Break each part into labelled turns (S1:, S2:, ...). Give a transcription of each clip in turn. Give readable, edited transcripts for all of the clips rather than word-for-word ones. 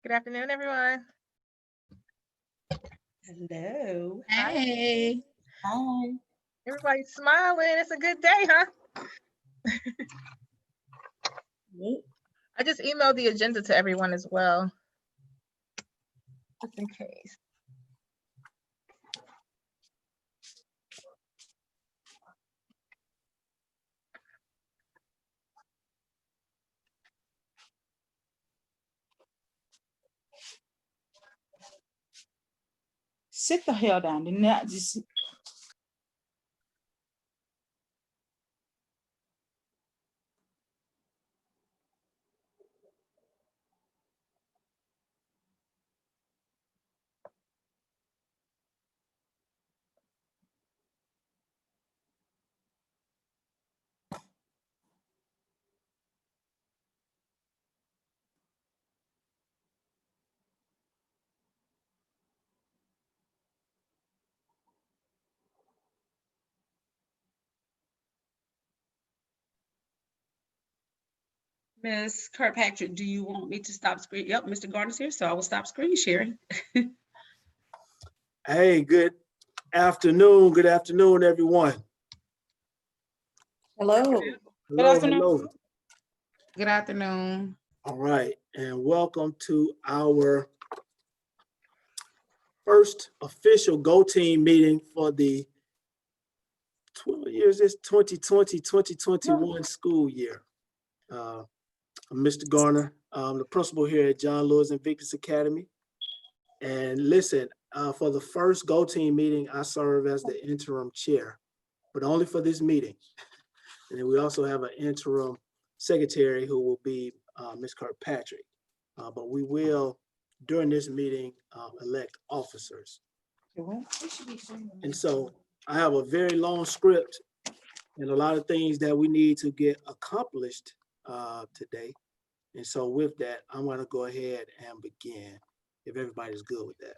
S1: Good afternoon, everyone.
S2: Hello.
S3: Hey.
S2: Hi.
S1: Everybody's smiling. It's a good day, huh?
S2: Yep.
S1: I just emailed the agenda to everyone as well, just in case.
S2: Sit the hell down. Do not just.
S3: Ms. Kirkpatrick, do you want me to stop screen? Yep, Mr. Gardner's here, so I will stop screen sharing.
S4: Hey, good afternoon. Good afternoon, everyone.
S2: Hello.
S4: Hello,
S2: afternoon.
S4: hello.
S1: Good afternoon.
S4: All right, and welcome to our first official Go Team meeting for the 12 years, this 2020-2021 school year. I'm Mr. Garner, I'm the principal here at John Lewis Invictus Academy. And listen, for the first Go Team meeting, I serve as the interim chair, but only for this meeting. And then we also have an interim secretary who will be Ms. Kirkpatrick. But we will, during this meeting, elect officers. And so I have a very long script and a lot of things that we need to get accomplished today. And so with that, I'm going to go ahead and begin, if everybody's good with that.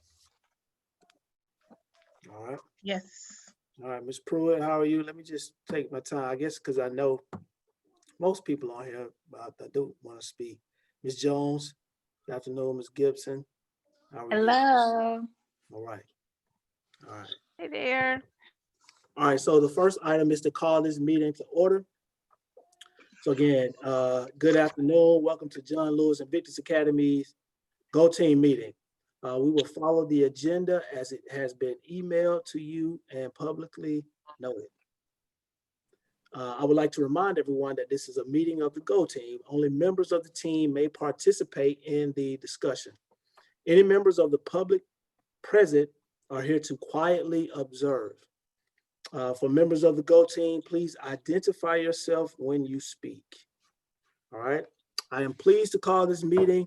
S4: All right.
S1: Yes.
S4: All right, Ms. Pruitt, how are you? Let me just take my time, I guess, because I know most people on here, but I do want to speak. Ms. Jones, good afternoon. Ms. Gibson, how are you?
S1: Hello.
S4: All right. All right.
S1: Hey there.
S4: All right, so the first item is to call this meeting to order. So again, good afternoon. Welcome to John Lewis Invictus Academy's Go Team meeting. We will follow the agenda as it has been emailed to you and publicly noted. I would like to remind everyone that this is a meeting of the Go Team. Only members of the team may participate in the discussion. Any members of the public present are here to quietly observe. For members of the Go Team, please identify yourself when you speak. All right. I am pleased to call this meeting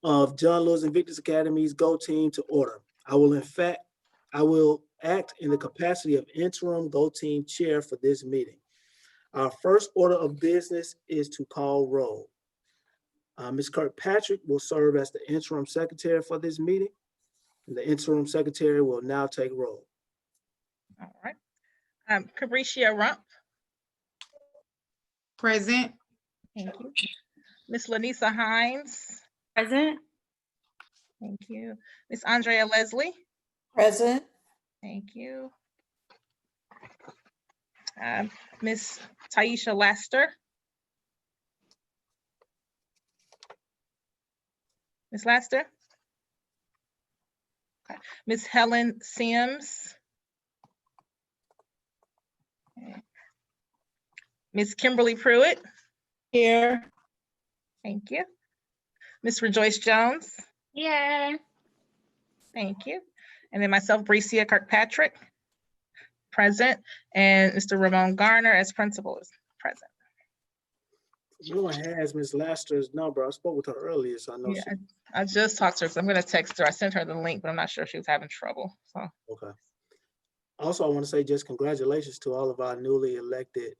S4: of John Lewis Invictus Academy's Go Team to order. I will act in the capacity of interim Go Team chair for this meeting. Our first order of business is to call roll. Ms. Kirkpatrick will serve as the interim secretary for this meeting, and the interim secretary will now take roll.
S1: All right. Cabricia Rump.
S2: Present.
S1: Thank you. Miss Lanisa Hines.
S2: Present.
S1: Thank you. Miss Andrea Leslie.
S2: Present.
S1: Thank you. Miss Taisha Laster. Miss Laster. Okay. Miss Helen Sims. Okay. Miss Kimberly Pruitt.
S2: Here.
S1: Thank you. Miss Rejoice Jones.
S5: Here.
S1: Thank you. And then myself, Bricia Kirkpatrick, present, and Mr. Ramon Garner as principal is present.
S4: No one has Ms. Laster's number. I spoke with her earlier, so I know
S1: Yeah,
S4: she,
S1: I just talked to her, so I'm gonna text her. I sent her the link, but I'm not sure if she was having trouble, so.
S4: okay. Also, I want to say just congratulations to all of our newly elected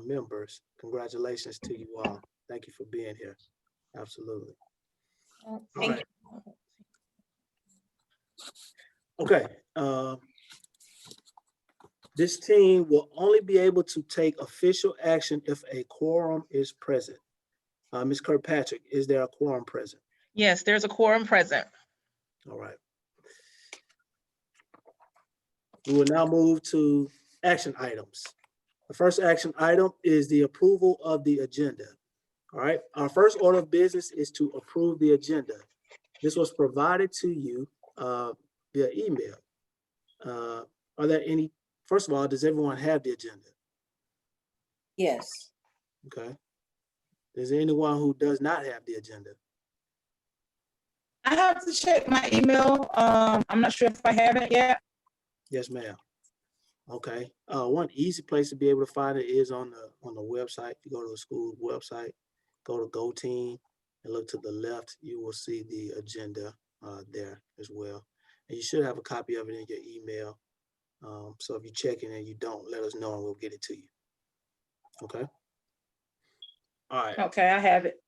S4: members. Congratulations to you all. Thank you for being here. Absolutely. All
S1: Thank
S4: right. Okay. This team will only be able to take official action if a quorum is present. Ms. Kirkpatrick, is there a quorum present?
S1: Yes, there's a quorum present.
S4: All right. We will now move to action items. The first action item is the approval of the agenda. All right, our first order of business is to approve the agenda. This was provided to you via email. Are there any, first of all, does everyone have the agenda?
S2: Yes.
S4: Okay. Is there anyone who does not have the agenda?
S2: I have to check my email. I'm not sure if I have it yet.
S4: Yes, ma'am. Okay. One easy place to be able to find it is on the website. If you go to the school website, go to Go Team and look to the left, you will see the agenda there as well. And you should have a copy of it in your email. So if you check it and you don't, let us know and we'll get it to you. Okay. All right.
S2: Okay, I have it.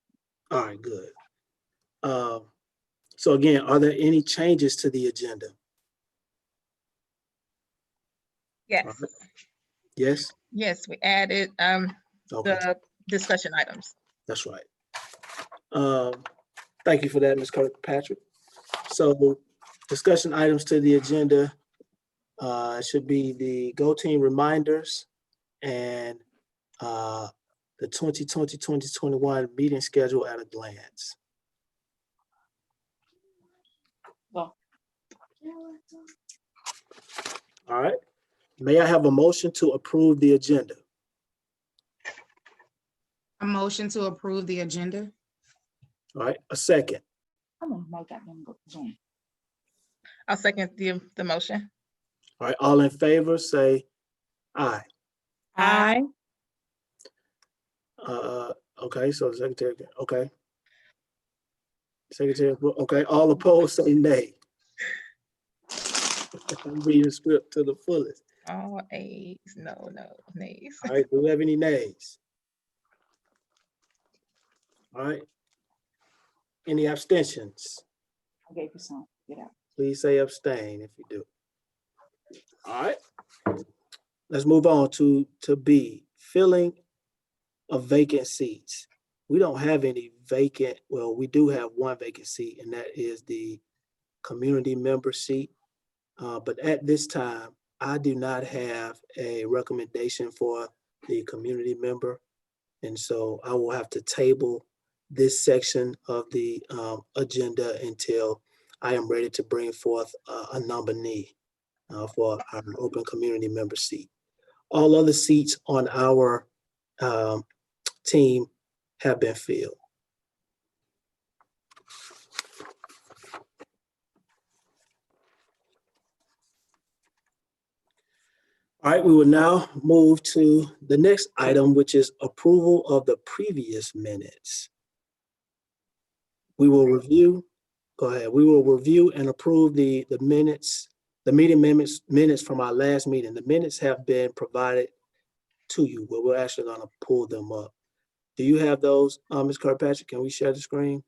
S4: All right, good. So again, are there any changes to the agenda?
S1: Yes,
S4: Yes?
S1: yes, we added
S4: Okay.
S1: the discussion items.
S4: That's right. Thank you for that, Ms. Kirkpatrick. So discussion items to the agenda should be the Go Team reminders and the 2020-2021 meeting schedule at a glance. All right. May I have a motion to approve the agenda?
S5: A motion to approve the agenda?
S4: All right, a second.
S1: I'll second the motion.
S4: All right, all in favor, say aye.
S2: Aye.
S4: Okay, so the secretary, okay. Secretary, okay, all opposed, say nay. I'm reading the script to the fullest.
S1: All ayes, no nays.
S4: All right, do we have any nays? All right. Any abstentions? Please say abstain if you do. All right. Let's move on to B, filling of vacant seats. We don't have any vacant, well, we do have one vacant seat, and that is the community member seat. But at this time, I do not have a recommendation for the community member. And so I will have to table this section of the agenda until I am ready to bring forth a nominee for our open community member seat. All other seats on our team have been filled. All right, we will now move to the next item, which is approval of the previous minutes. We will review, go ahead, we will review and approve the minutes, the meeting minutes from our last meeting. The minutes have been provided to you, but we're actually gonna pull them up. Do you have those, Ms. Kirkpatrick? Can we share the screen?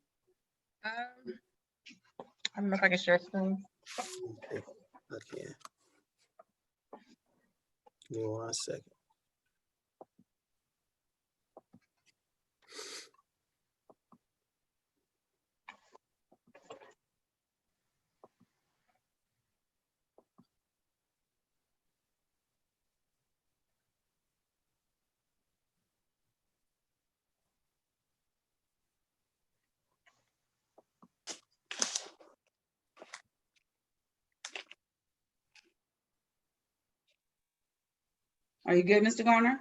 S1: I don't know if I can share screen.
S4: Okay, I can. Give me 1 second.
S3: Are you good, Mr. Garner?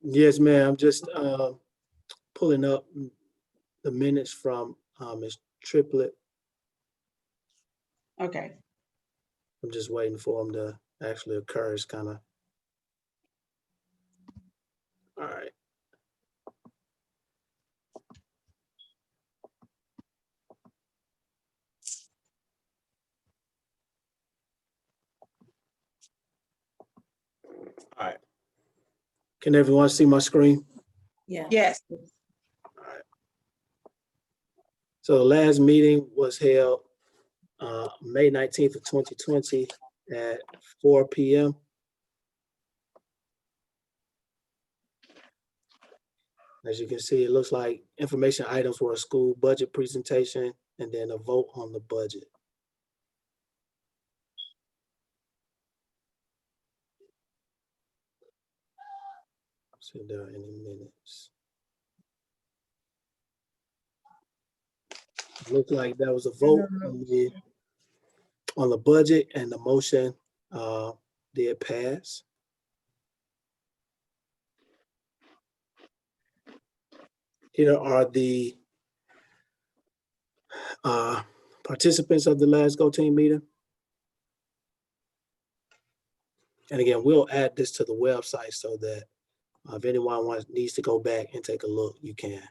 S4: Yes, ma'am. I'm just pulling up the minutes from Ms. Triplett.
S3: Okay.
S4: I'm just waiting for them to actually occur. It's kind of. All right. All right. Can everyone see my screen?
S2: Yes.
S4: So the last meeting was held May 19th of 2020 at 4 p.m. As you can see, it looks like information items were a school budget presentation and then a vote on the budget. See if there are any minutes. Looks like there was a vote on the budget and the motion did pass. Here are the participants of the last Go Team meeting. And again, we'll add this to the website so that if anyone needs to go back and take a look, you can.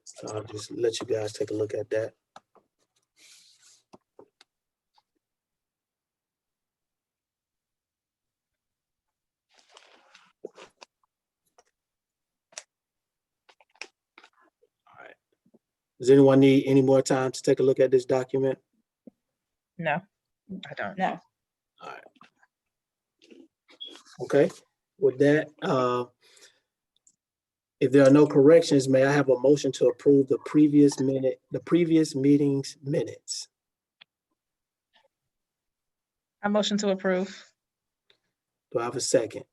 S4: So I'll just let you guys take a look at that. All right. Does anyone need any more time to take a look at this document?
S1: No, I don't.
S2: No.
S4: Okay, with that, if there are no corrections, may I have a motion to approve the previous meeting's minutes?
S1: I motion to approve.
S4: Do I have a second?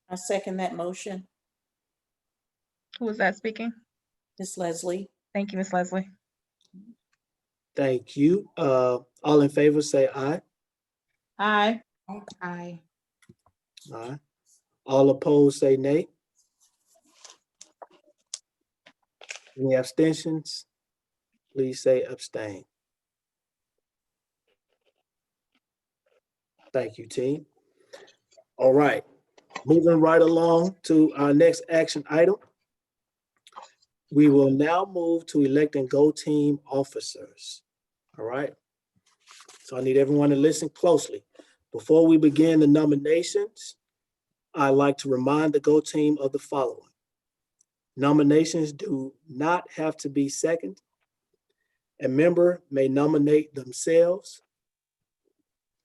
S6: I second that motion.
S1: Who was that speaking?
S6: Ms. Leslie?
S1: Thank you, Ms. Leslie.
S4: Thank you. All in favor, say aye.
S2: Aye.
S5: Aye.
S4: Aye. All opposed, say nay. Any abstentions? Please say abstain. Thank you, team. All right, moving right along to our next action item. We will now move to electing Go Team officers. All right. So I need everyone to listen closely. Before we begin the nominations, I'd like to remind the Go Team of the following. Nominations do not have to be seconded. A member may nominate themselves.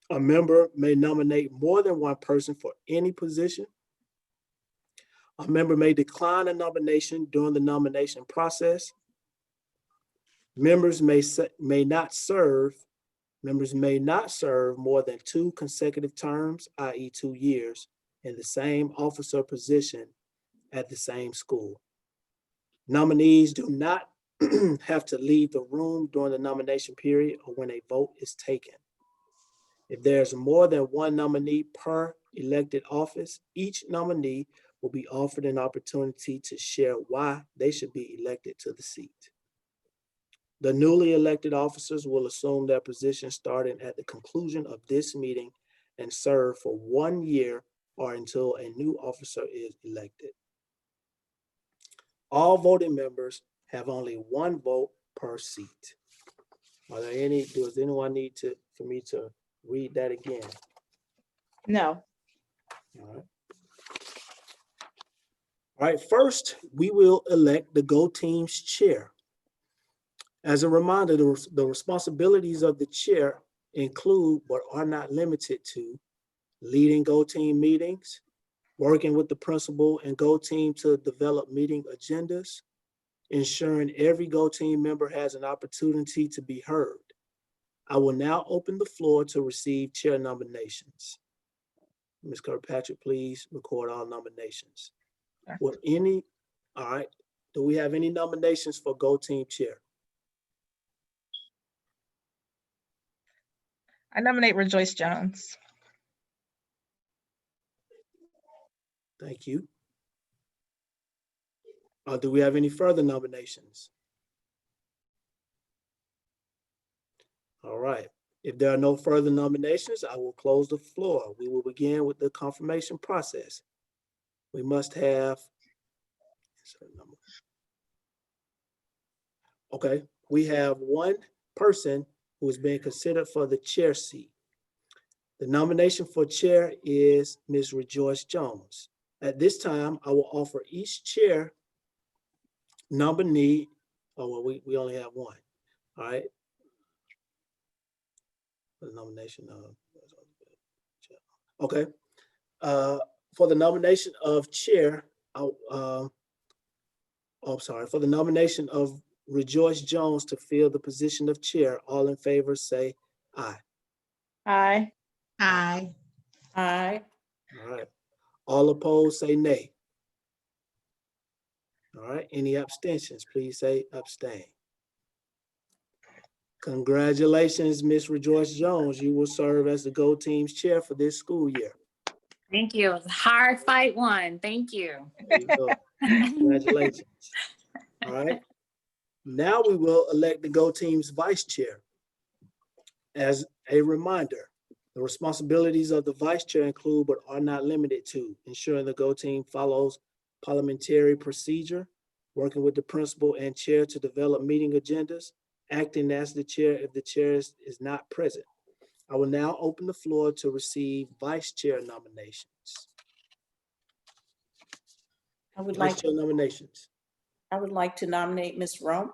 S4: A member may nominate more than one person for any position. A member may decline a nomination during the nomination process. Members may not serve more than 2 consecutive terms, i.e. 2 years, in the same officer position at the same school. Nominees do not have to leave the room during the nomination period or when a vote is taken. If there's more than one nominee per elected office, each nominee will be offered an opportunity to share why they should be elected to the seat. The newly elected officers will assume their position starting at the conclusion of this meeting and serve for 1 year or until a new officer is elected. All voting members have only 1 vote per seat. Are there any, does anyone need for me to read that again?
S2: No.
S4: All right. All right, first, we will elect the Go Team's chair. As a reminder, the responsibilities of the chair include, but are not limited to, leading Go Team meetings, working with the principal and Go Team to develop meeting agendas, ensuring every Go Team member has an opportunity to be heard. I will now open the floor to receive chair nominations. Ms. Kirkpatrick, please record all nominations. All right, do we have any nominations for Go Team chair?
S1: I nominate Rejoice Jones.
S4: Thank you. Do we have any further nominations? All right, if there are no further nominations, I will close the floor. We will begin with the confirmation process. We must have, okay, we have 1 person who is being considered for the chair seat. The nomination for chair is Ms. Rejoice Jones. At this time, I will offer each chair nominee, we only have 1, all right? The nomination of, okay. For the nomination of chair, for the nomination of Rejoice Jones to fill the position of chair, all in favor say aye.
S2: Aye.
S5: Aye.
S6: Aye.
S4: All right. All opposed say nay. All right. Any abstentions, please say abstain. Congratulations, Ms. Rejoice Jones. You will serve as the Go Team's chair for this school year.
S7: Thank you. It was a hard fight won. Thank you.
S4: There you go. Congratulations. All right. Now we will elect the Go Team's vice chair. As a reminder, the responsibilities of the vice chair include, but are not limited to, ensuring the Go Team follows parliamentary procedure, working with the principal and chair to develop meeting agendas, acting as the chair if the chair is not present. I will now open the floor to receive vice chair nominations.
S6: I would
S4: Vice
S6: like
S4: chair nominations.
S6: to nominate Ms. Rome.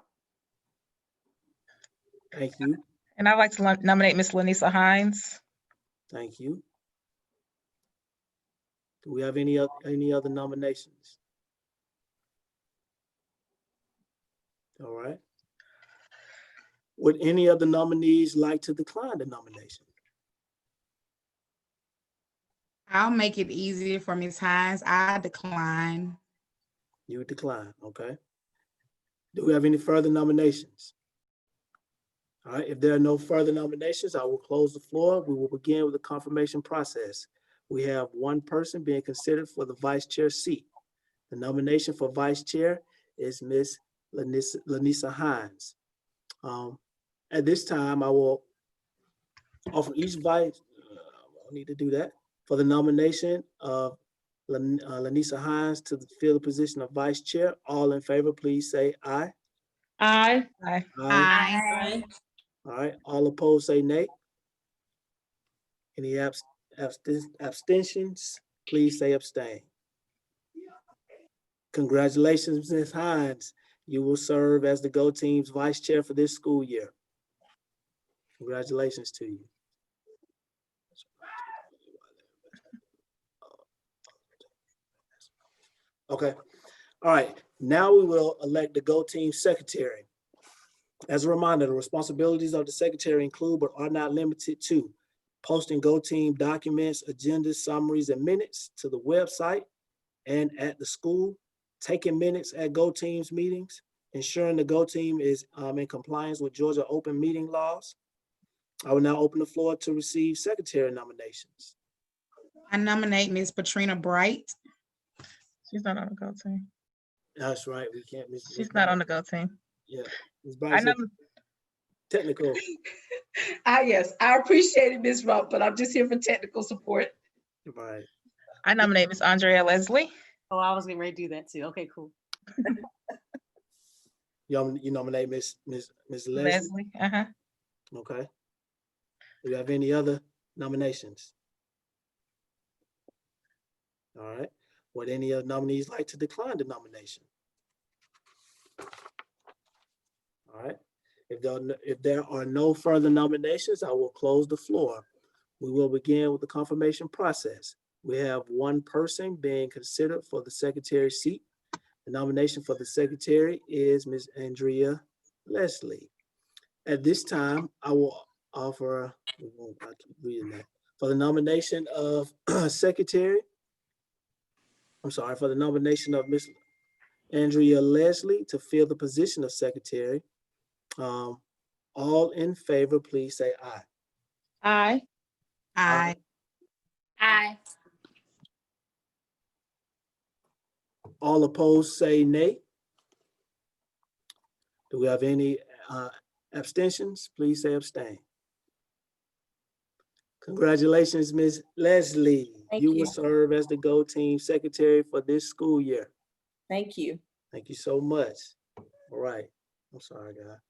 S4: Thank you.
S1: And I'd like to nominate Ms. Lanisa Hines.
S4: Thank you. Do we have any other nominations? All right. Would any of the nominees like to decline the nomination?
S5: I'll make it easier for Ms. Hines. I decline.
S4: You would decline, okay? Do we have any further nominations? All right, if there are no further nominations, I will close the floor. We will begin with the confirmation process. We have one person being considered for the vice chair seat. The nomination for vice chair is Ms. Lanisa Hines. At this time, I will offer each vice, I need to do that, for the nomination of Lanisa Hines to fill the position of vice chair. All in favor, please say aye.
S2: Aye.
S1: Aye.
S5: Aye.
S6: Aye.
S4: All right, all opposed say nay. Any abstentions, please say abstain. Congratulations, Ms. Hines. You will serve as the Go Team's vice chair for this school year. Congratulations to you. Okay, all right, now we will elect the Go Team secretary. As a reminder, the responsibilities of the secretary include but are not limited to posting Go Team documents, agendas, summaries, and minutes to the website and at the school, taking minutes at Go Team's meetings, ensuring the Go Team is in compliance with Georgia open meeting laws. I will now open the floor to receive secretary nominations.
S5: I nominate Ms. Patrina Bright.
S1: She's not on the Go Team.
S4: That's right, we can't miss.
S1: She's not on the Go Team.
S4: Yeah. Ms.
S1: I
S4: Bright,
S1: nom-
S4: technical.
S3: Yes, I appreciate it, Ms. Rupp, but I'm just here for technical support.
S4: Right.
S1: I nominate Ms. Andrea Leslie.
S8: Oh, I was getting ready to do that too. Okay, cool.
S4: You nominate Ms. Leslie?
S1: Leslie, uh-huh.
S4: Okay. Do you have any other nominations? All right. Would any of the nominees like to decline the nomination? All right. If there are no further nominations, I will close the floor. We will begin with the confirmation process. We have one person being considered for the secretary seat. The nomination for the secretary is Ms. Andrea Leslie. At this time, I will offer, I keep reading that, for the nomination of secretary, for the nomination of Ms. Andrea Leslie to fill the position of secretary. All in favor, please say aye.
S2: Aye.
S5: Aye.
S7: Aye.
S4: All opposed, say nay. Do we have any abstentions? Please say abstain. Congratulations, Ms. Leslie.
S6: Thank
S4: You
S6: you.
S4: will serve as the Go Team secretary for this school year.
S6: Thank you.
S4: Thank you so much. All right. I'm sorry, guys.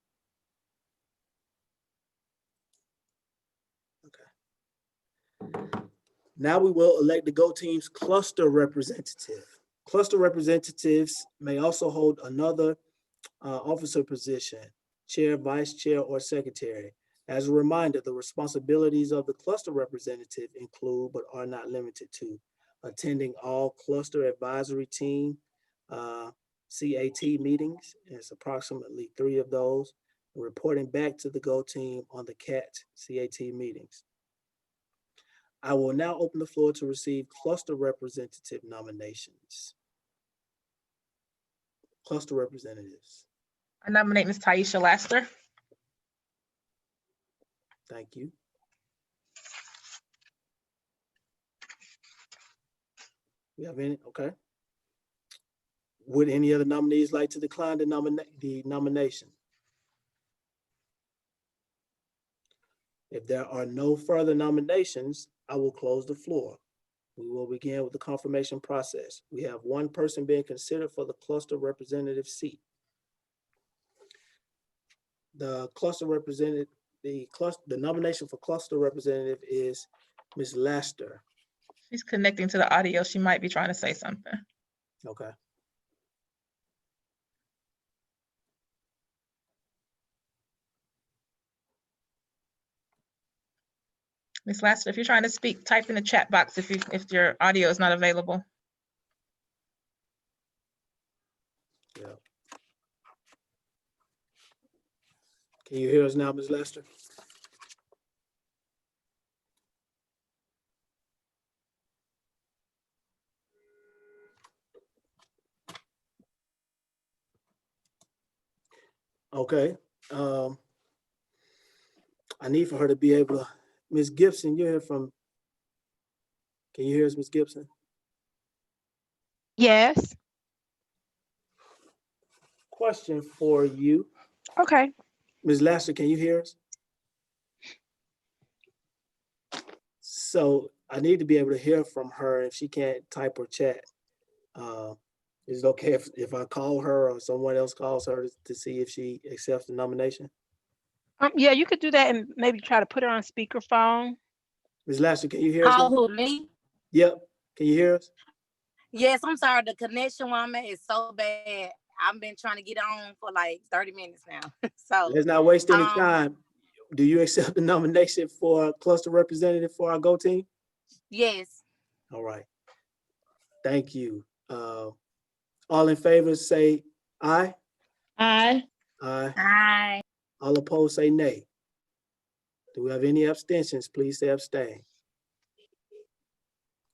S4: Okay. Now we will elect the Go Team's cluster representative. Cluster representatives may also hold another officer position, chair, vice chair, or secretary. As a reminder, the responsibilities of the cluster representative include but are not limited to attending all cluster advisory team CAT meetings. It's approximately 3 of those, reporting back to the Go Team on the CAT meetings. I will now open the floor to receive cluster representative nominations. Cluster representatives.
S1: I nominate Ms. Taisha Laster.
S4: Thank you. We have any? Okay. Would any other nominees like to decline the nomination? If there are no further nominations, I will close the floor. We will begin with the confirmation process. We have one person being considered for the cluster representative seat. The nomination for cluster representative is Ms. Laster.
S1: She's connecting to the audio. She might be trying to say something.
S4: Okay.
S1: Ms. Lassiter, if you're trying to speak, type in the chat box if your audio is not available.
S4: Yeah. Can you hear us now, Ms. Lester? Okay. I need for her to be able to, Ms. Gibson, you're here from, can you hear us, Ms. Gibson?
S9: Yes.
S4: Question for you.
S9: Okay.
S4: Ms. Lester, can you hear us? So I need to be able to hear from her if she can't type or chat. Is it okay if I call her or someone else calls her to see if she accepts the nomination?
S9: Yeah, you could do that and maybe try to put her on speakerphone.
S4: Ms. Lester, can you hear us?
S10: Call
S4: now?
S10: who, me?
S4: Yep. Can you hear us?
S10: Yes, I'm sorry. The connection woman is so bad. I've been trying to get on for like 30 minutes now. So,
S4: Let's not waste any
S10: Um,
S4: time. Do you accept the nomination for cluster representative for our GO team?
S10: yes.
S4: All right. Thank you. All in favor say aye.
S2: Aye.
S4: Aye.
S7: Aye.
S4: All opposed say nay. Do we have any abstentions? Please say abstain.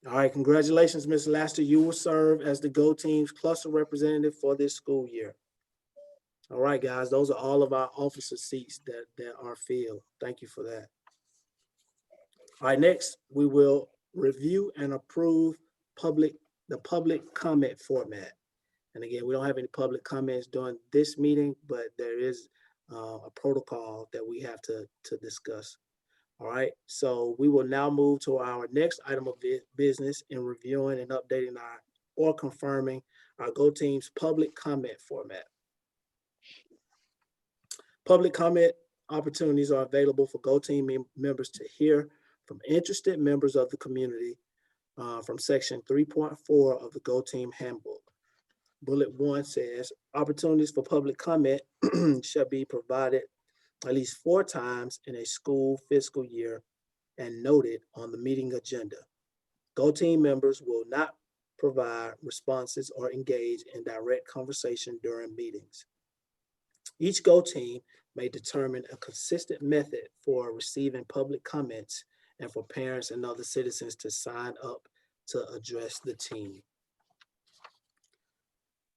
S4: All right, congratulations, Ms. Laster. You will serve as the GO team's cluster representative for this school year. All right, guys, those are all of our officer seats that are filled. Thank you for that. All right, next, we will review and approve the public comment format. And again, we don't have any public comments during this meeting, but there is a protocol that we have to discuss. All right, so we will now move to our next item of business in reviewing and updating or confirming our GO team's public comment format. Public comment opportunities are available for GO team members to hear from interested members of the community from section 3.4 of the GO team handbook. Bullet 1 says, opportunities for public comment shall be provided at least 4 times in a school fiscal year and noted on the meeting agenda. GO team members will not provide responses or engage in direct conversation during meetings. Each GO team may determine a consistent method for receiving public comments and for parents and other citizens to sign up to address the team.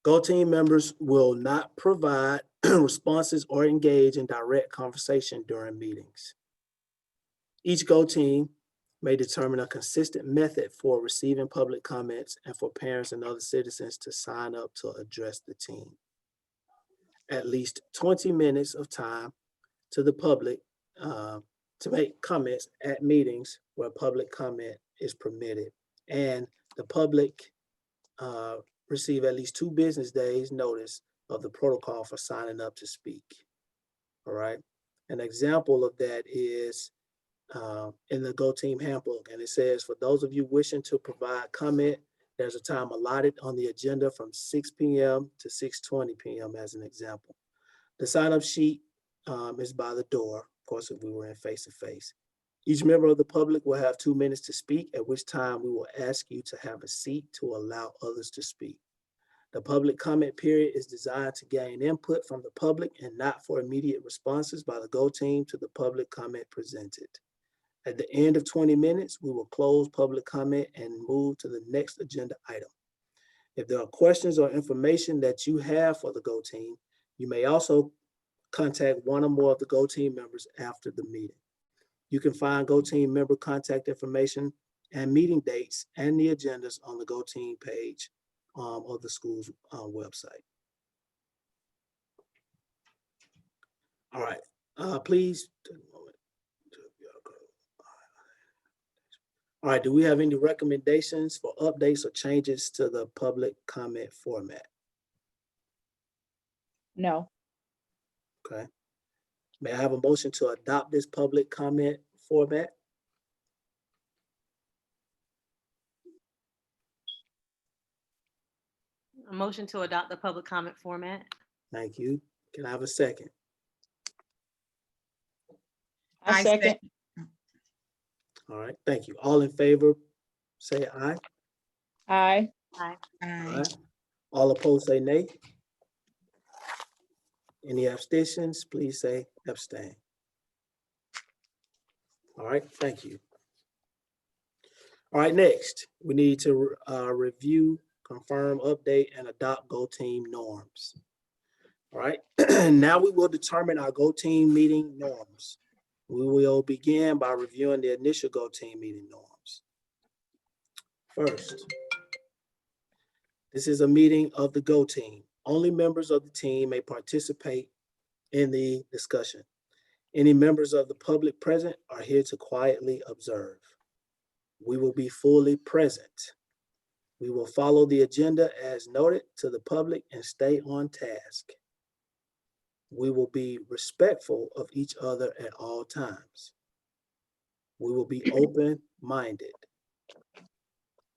S4: GO team members will not provide responses or engage in direct conversation during meetings. Each GO team may determine a consistent method for receiving public comments and for parents and other citizens to sign up to address the team. At least 20 minutes of time to the public to make comments at meetings where public comment is permitted. And the public receive at least 2 business days notice of the protocol for signing up to speak. All right. An example of that is in the GO team handbook, and it says, for those of you wishing to provide comment, there's a time allotted on the agenda from 6 p.m. to 6:20 p.m. as an example. The sign-up sheet is by the door, of course, if we were in face-to-face. Each member of the public will have 2 minutes to speak, at which time we will ask you to have a seat to allow others to speak. The public comment period is designed to gain input from the public and not for immediate responses by the GO team to the public comment presented. At the end of 20 minutes, we will close public comment and move to the next agenda item. If there are questions or information that you have for the GO team, you may also contact one or more of the GO team members after the meeting. You can find GO team member contact information and meeting dates and the agendas on the GO team page of the school's website. All right, please. All right, do we have any recommendations for updates or changes to the public comment format?
S2: No.
S4: Okay. May I have a motion to adopt this public comment format?
S8: A motion to adopt the public comment format.
S4: Thank you. Can I have a second?
S2: I second.
S4: All right, thank you. All in favor, say aye.
S2: Aye.
S8: Aye.
S5: Aye.
S4: All opposed, say nay. Any abstentions, please say abstain. All right, thank you. All right, next, we need to review, confirm, update, and adopt Go Team norms. All right, now we will determine our Go Team meeting norms. We will begin by reviewing the initial Go Team meeting norms. First, this is a meeting of the Go Team. Only members of the team may participate in the discussion. Any members of the public present are here to quietly observe. We will be fully present. We will follow the agenda as noted to the public and stay on task. We will be respectful of each other at all times. We will be open-minded.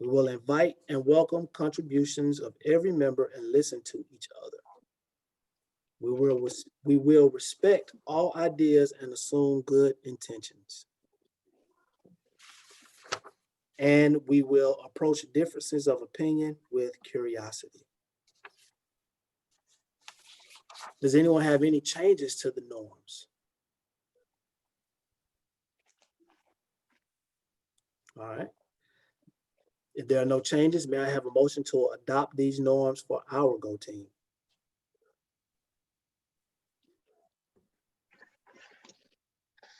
S4: We will invite and welcome contributions of every member and listen to each other. We will respect all ideas and assume good intentions. And we will approach differences of opinion with curiosity. Does anyone have any changes to the norms? All right. If there are no changes, may I have a motion to adopt these norms for our Go Team?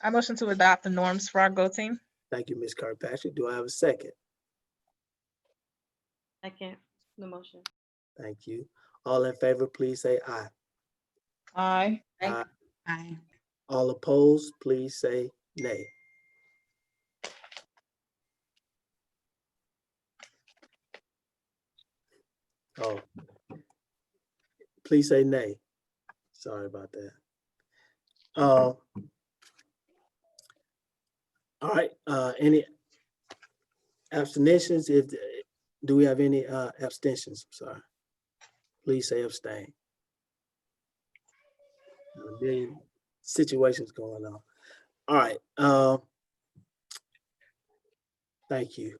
S1: I motion to adopt the norms for our Go Team.
S4: Thank you, Ms. Kirkpatrick. Do I have a second?
S8: Second, the motion.
S4: Thank you. All in favor, please say aye.
S2: Aye.
S4: Aye.
S5: Aye.
S4: All opposed, please say nay. Oh, please say nay. Sorry about that. All right, any abstentions? Do we have any abstentions? Sorry. Please say abstain. A million situations going on. All right. Thank you.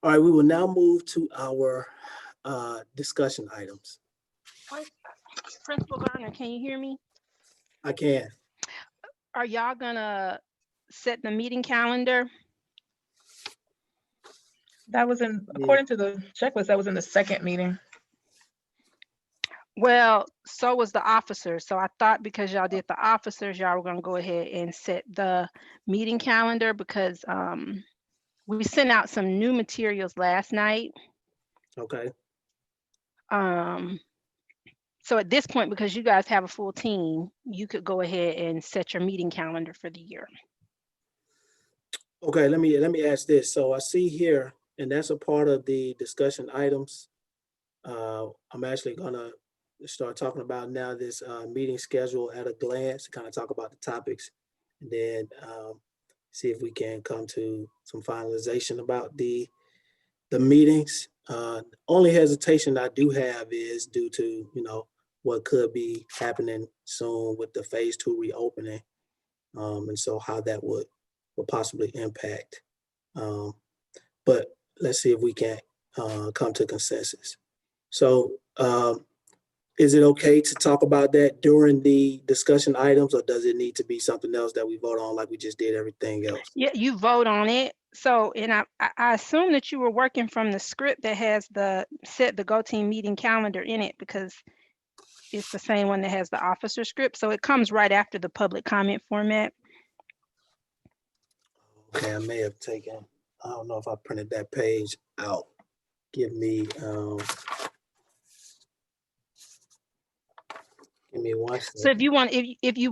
S4: All right, we will now move to our discussion items.
S9: Principal Garner, can you hear me?
S4: I can.
S9: Are y'all gonna set the meeting calendar?
S1: That was in, according to the checklist, that was in the second meeting.
S9: Well, so was the officers. So I thought because y'all did the officers, y'all were gonna go ahead and set the meeting calendar because we sent out some new materials last night.
S4: Okay.
S9: So at this point, because you guys have a full team, you could go ahead and set your meeting calendar for the year.
S4: Okay, let me ask this. So I see here, and that's a part of the discussion items. I'm actually gonna start talking about now this meeting schedule at a glance, kind of talk about the topics, and then see if we can come to some finalization about the meetings. Only hesitation I do have is due to, what could be happening soon with the phase 2 reopening. And so how that would possibly impact. But let's see if we can come to consensus. So is it okay to talk about that during the discussion items, or does it need to be something else that we vote on like we just did everything else?
S9: Yeah, you vote on it. So, and I assume that you were working from the script that has set the Go Team meeting calendar in it, because it's the same one that has the officer script. So it comes right after the public comment format.
S4: Okay, I may have taken, I don't know if I printed that page out. Give me 1 second.
S9: So if you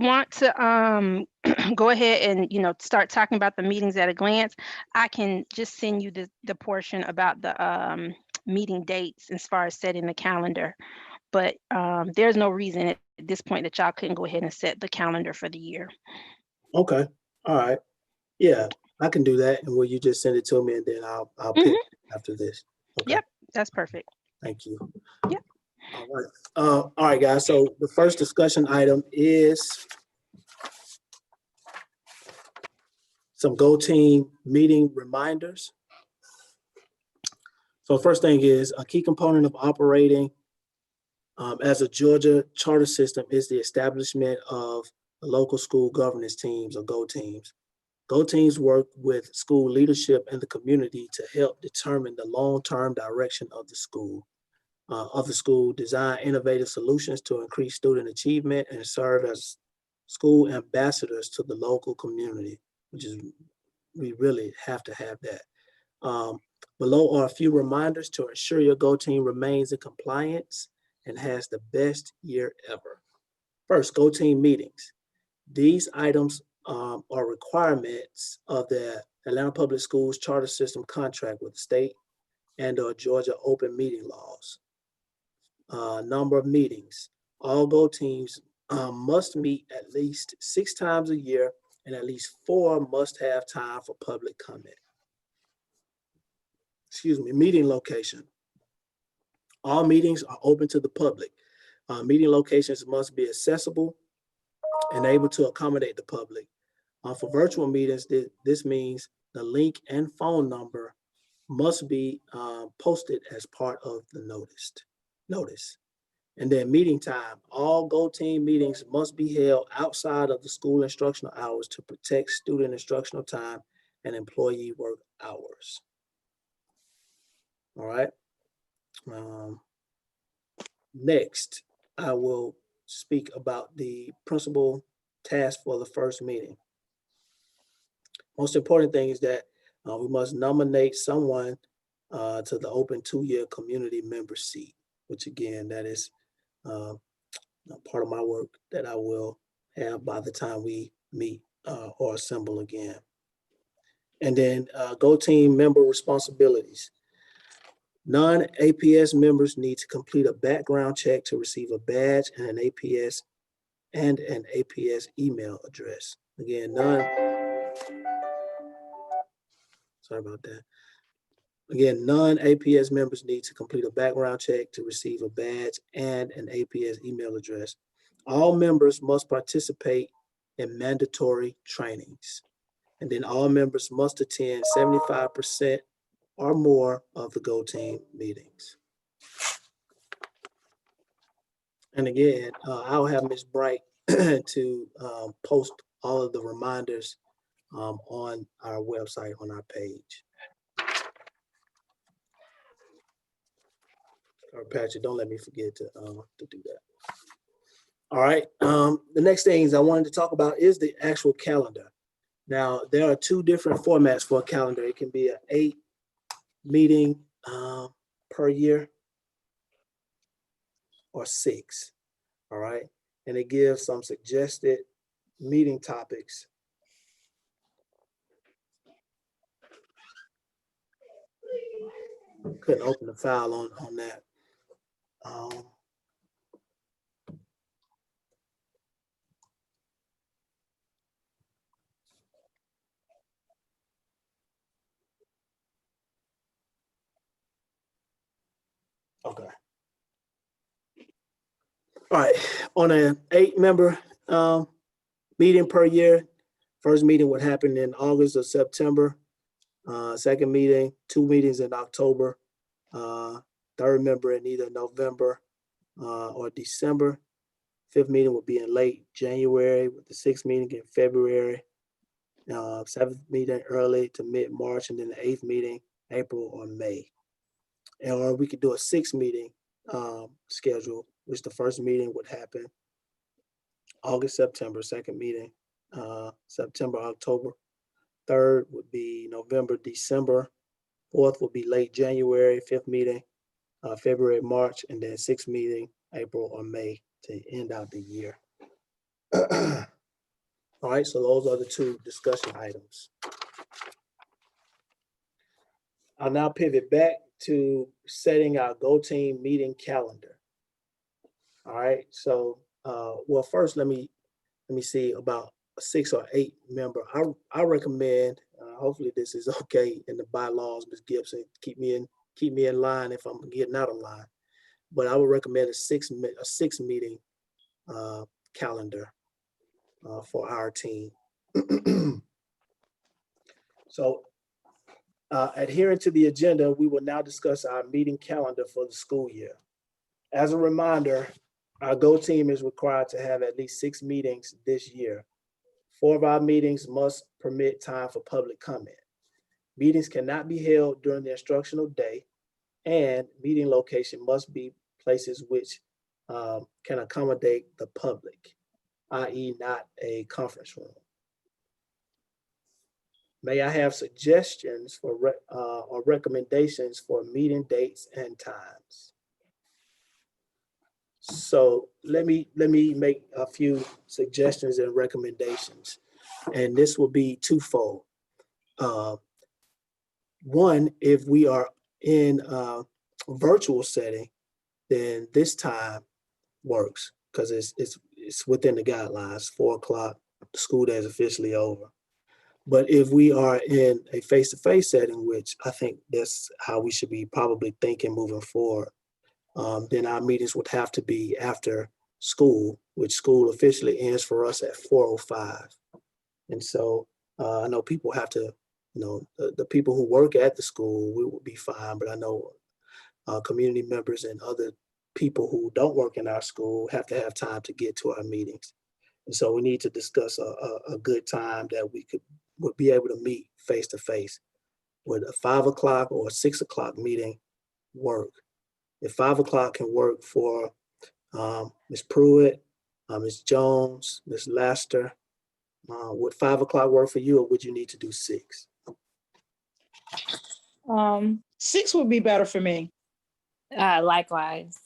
S9: want to go ahead and start talking about the meetings at a glance, I can just send you the portion about the meeting dates as far as setting the calendar. But there's no reason at this point that y'all couldn't go ahead and set the calendar for the year.
S4: Okay, all right. Yeah, I can do that. And will you just send it to me and then I'll pick after this? Okay.
S9: Yep, that's perfect.
S4: Thank you.
S9: Yep.
S4: All right. All right, guys. So the first discussion item is some Go Team meeting reminders. So first thing is a key component of operating as a Georgia charter system is the establishment of the local school governance teams or Go Teams. Go Teams work with school leadership and the community to help determine the long-term direction of the school. Design innovative solutions to increase student achievement and serve as school ambassadors to the local community, which is, we really have to have that. Below are a few reminders to ensure your Go Team remains in compliance and has the best year ever. First, Go Team meetings. These items are requirements of the Atlanta Public Schools charter system contract with the state and/or Georgia open meeting laws. Number of meetings. All Go Teams must meet at least 6 times a year, and at least 4 must have time for public comment. Meeting location. All meetings are open to the public. Meeting locations must be accessible and able to accommodate the public. For virtual meetings, this means the link and phone number must be posted as part of the notice. And then meeting time. All Go Team meetings must be held outside of the school instructional hours to protect student instructional time and employee work hours. All right. Next, I will speak about the principal task for the first meeting. Most important thing is that we must nominate someone to the open 2-year community member seat, which again, that is part of my work that I will have by the time we meet or assemble again. And then Go Team member responsibilities. Non-APS members need to complete a background check to receive a badge and an APS email address. Again, non-APS members need to complete a background check to receive a badge and an APS email address. All members must participate in mandatory trainings. And then all members must attend 75% or more of the Go Team meetings. And again, I'll have Ms. Bright to post all of the reminders on our website, on our page. Or Patrick, don't let me forget to do that. All right, the next things I wanted to talk about is the actual calendar. Now, there are 2 different formats for a calendar. It can be an 8 meeting per year or 6, all right? And it gives some suggested meeting topics. Couldn't open the file on that. Okay. All right, on an 8-member meeting per year, first meeting would happen in August or September. Second meeting, 2 meetings in October. Third member in either November or December. 5th meeting would be in late January, with the 6th meeting in February. 7th meeting early to mid-March, and then the 8th meeting April or May. Or we could do a 6 meeting schedule, which the first meeting would happen August, September, second meeting September, October. Third would be November, December. 4th would be late January, 5th meeting February, March, and then 6th meeting April or May to end out the year. All right, so those are the 2 discussion items. I'll now pivot back to setting our Go Team meeting calendar. All right, so well, first let me see about a 6 or 8 member. I recommend, hopefully this is okay in the bylaws, Ms. Gibson, keep me in line if I'm getting out of line. But I would recommend a 6 meeting calendar for our team. So adhering to the agenda, we will now discuss our meeting calendar for the school year. As a reminder, our GO team is required to have at least 6 meetings this year. 4 of our meetings must permit time for public comment. Meetings cannot be held during the instructional day, and meeting location must be places which can accommodate the public, i.e. not a conference room. May I have suggestions for or recommendations for meeting dates and times? So let me make a few suggestions and recommendations, and this will be twofold. One, if we are in a virtual setting, then this time works because it's within the guidelines. 4 o'clock, the school day is officially over. But if we are in a face-to-face setting, which I think that's how we should be probably thinking moving forward, then our meetings would have to be after school, which school officially ends for us at 4:05. And so I know people have to, the people who work at the school, we would be fine, but I know community members and other people who don't work in our school have to have time to get to our meetings. And so we need to discuss a good time that would be able to meet face to face. Would a 5 o'clock or a 6 o'clock meeting work? If 5 o'clock can work for Ms. Pruitt, Ms. Jones, Ms. Laster, would 5 o'clock work for you, or would you need to do 6?
S2: 6 would be better for me.
S7: Likewise.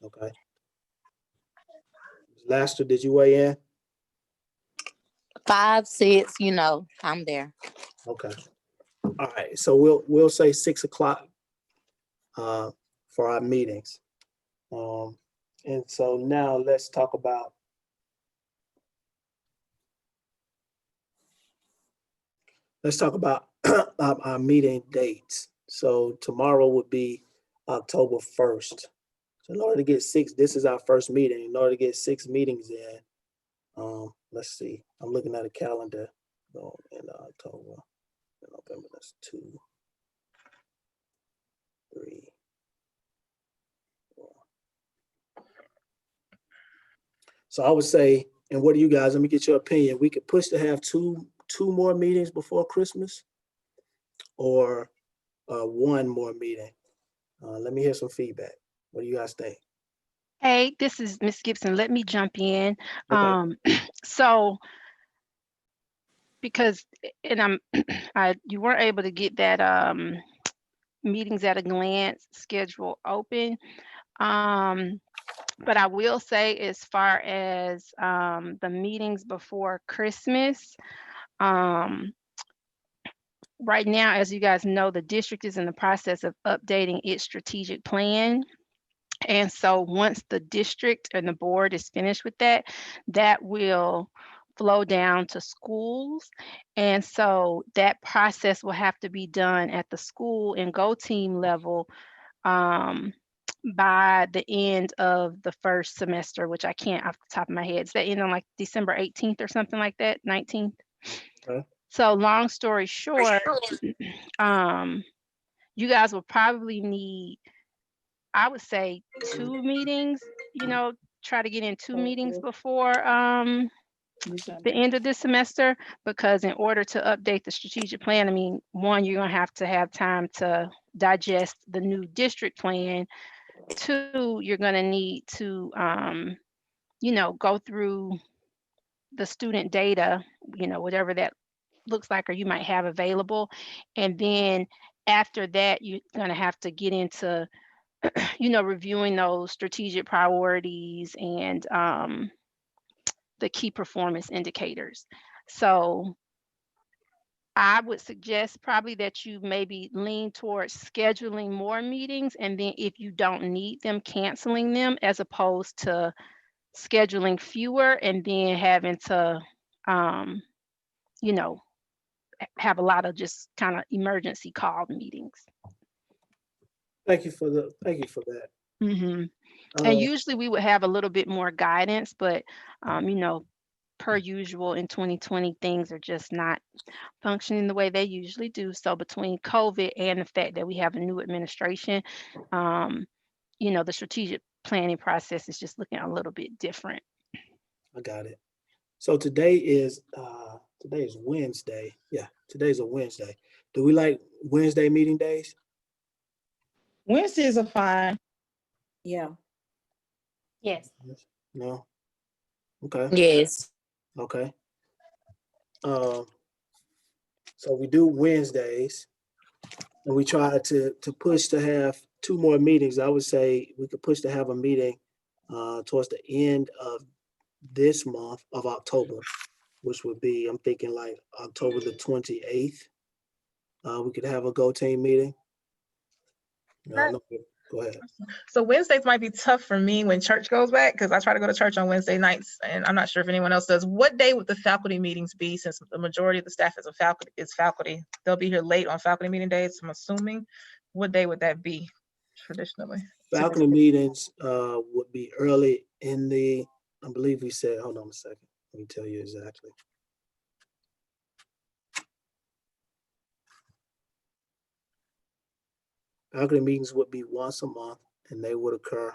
S4: Okay. Ms. Laster, did you weigh in?
S10: 5, 6, I'm there.
S4: Okay. All right. So we'll say 6 o'clock for our meetings. And so now let's talk about our meeting dates. So tomorrow would be October 1st. So in order to get 6, this is our first meeting. In order to get 6 meetings in, let's see, I'm looking at a calendar in October, November, that's 2, 3, 4. So I would say, and what do you guys, let me get your opinion. We could push to have two more meetings before Christmas, or 1 more meeting. Let me hear some feedback. What do you guys think?
S9: Hey, this is Ms. Gibson. Let me jump in.
S4: Okay.
S9: So, because, and you weren't able to get that meetings at a glance schedule open. But I will say, as far as the meetings before Christmas, right now, as you guys know, the district is in the process of updating its strategic plan. And so once the district and the board is finished with that, that will flow down to schools. And so that process will have to be done at the school and GO team level by the end of the first semester, which I can't off the top of my head. Is that end on like December 18th or something like that, 19th?
S4: Okay.
S9: So long story short, you guys will probably need, I would say, 2 meetings, try to get in 2 meetings before the end of this semester, because in order to update the strategic plan, I mean, 1, you're gonna have to have time to digest the new district plan. 2, you're gonna need to, go through the student data, whatever that looks like, or you might have available. And then after that, you're gonna have to get into reviewing those strategic priorities and the key performance indicators. So I would suggest probably that you maybe lean towards scheduling more meetings, and then if you don't need them, canceling them, as opposed to scheduling fewer and then having to, have a lot of just kind of emergency call meetings.
S4: Thank you for that.
S9: And usually we would have a little bit more guidance, but per usual in 2020, things are just not functioning the way they usually do. So between COVID and the fact that we have a new administration, the strategic planning process is just looking a little bit different.
S4: I got it. So today is Wednesday. Yeah, today's a Wednesday. Do we like Wednesday meeting days?
S2: Wednesdays are fine.
S6: Yeah.
S7: Yes.
S4: No? Okay,
S10: Yes.
S4: okay. So we do Wednesdays, and we try to push to have 2 more meetings. I would say we could push to have a meeting towards the end of this month of October, which would be, I'm thinking like October the 28th. We could have a Go Team meeting. No, go ahead.
S1: So Wednesdays might be tough for me when church goes back because I try to go to church on Wednesday nights, and I'm not sure if anyone else does. What day would the faculty meetings be, since the majority of the staff is faculty? They'll be here late on faculty meeting days, I'm assuming. What day would that be traditionally?
S4: Faculty meetings would be early in the, I believe we said, hold on a second, let me tell you exactly. Faculty meetings would be once a month, and they would occur